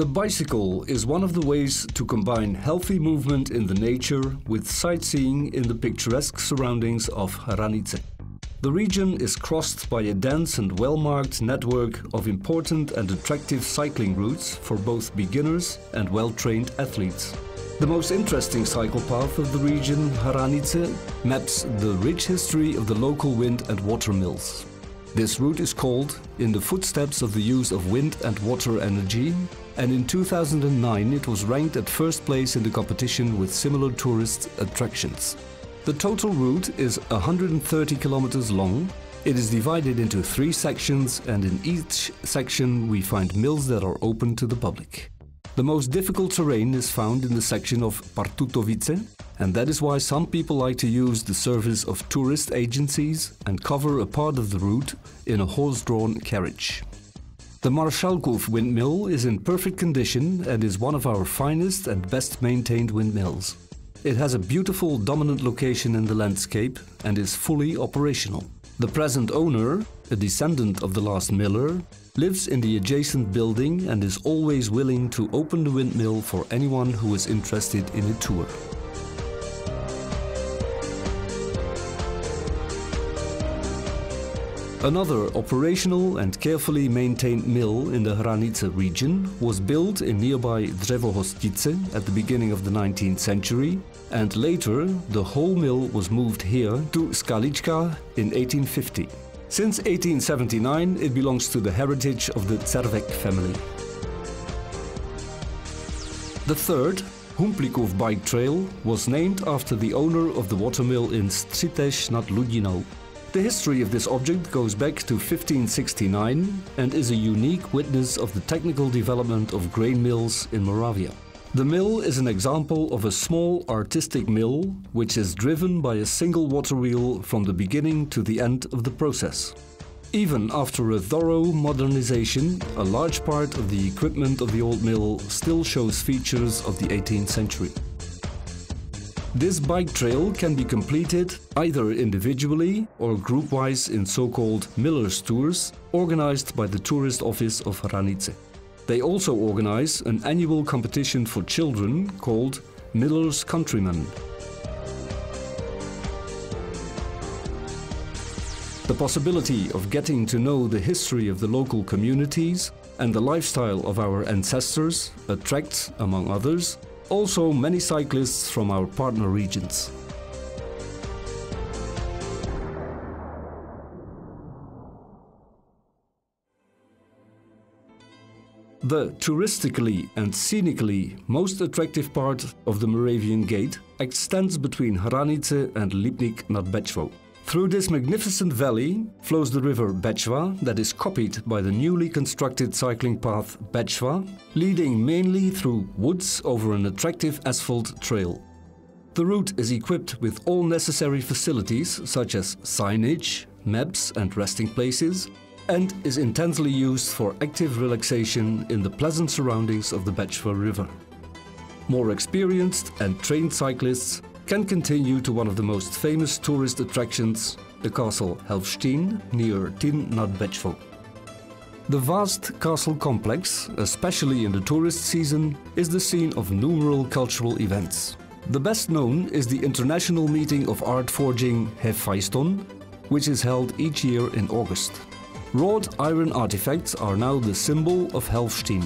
The bicycle is one of the ways to combine healthy movement in the nature with sightseeing in the picturesque surroundings of Hranice. The region is crossed by a dense and well-marked network of important and attractive cycling routes for both beginners and well-trained athletes. The most interesting cycle path of the region, Hranice, maps the rich history of the local wind and water mills. This route is called In the Footsteps of the Use of Wind and Water Energy, and in 2009 it was ranked at first place in the competition with similar tourist attractions. The total route is 130 kilometers long. It is divided into 3 sections, and in each section we find mills that are open to the public. The most difficult terrain is found in the section of Partutovice, and that is why some people like to use the service of tourist agencies and cover a part of the route in a horse-drawn carriage. The Maršalkov windmill is in perfect condition and is one of our finest and best maintained windmills. It has a beautiful dominant location in the landscape and is fully operational. The present owner, a descendant of the last miller, lives in the adjacent building and is always willing to open the windmill for anyone who is interested in a tour. Another operational and carefully maintained mill in the Hranice region was built in nearby Drzewo-Hostice at the beginning of the 19th century, and later the whole mill was moved here to Skalička in 1850. Since 1879 it belongs to the heritage of the Červek family. The third, Humplikov bike trail, was named after the owner of the watermill in Střitež nad Ludinou. The history of this object goes back to 1569 and is a unique witness of the technical development of grain mills in Moravia. The mill is an example of a small artistic mill which is driven by a single water wheel from the beginning to the end of the process. Even after a thorough modernization, a large part of the equipment of the old mill still shows features of the 18th century. This bike trail can be completed either individually or group-wise in so-called Miller's Tours, organized by the tourist office of Hranice. They also organize an annual competition for children called Miller's Countryman. The possibility of getting to know the history of the local communities and the lifestyle of our ancestors attracts, among others, also many cyclists from our partner regions. The touristically and scenically most attractive part of the Moravian Gate extends between Hranice and Lipnik nad Bečvou. Through this magnificent valley flows the river Bečva that is copied by the newly constructed cycling path Bečva, leading mainly through woods over an attractive asphalt trail. The route is equipped with all necessary facilities such as signage, maps and resting places, and is intensely used for active relaxation in the pleasant surroundings of the Bečva River. More experienced and trained cyclists can continue to one of the most famous tourist attractions, the castle Helvštín near Tin nad Bečvou. The vast castle complex, especially in the tourist season, is the scene of numerous cultural events. The best known is the international meeting of art forging Hephaiston, which is held each year in August. Wrought iron artifacts are now the symbol of Helvštín.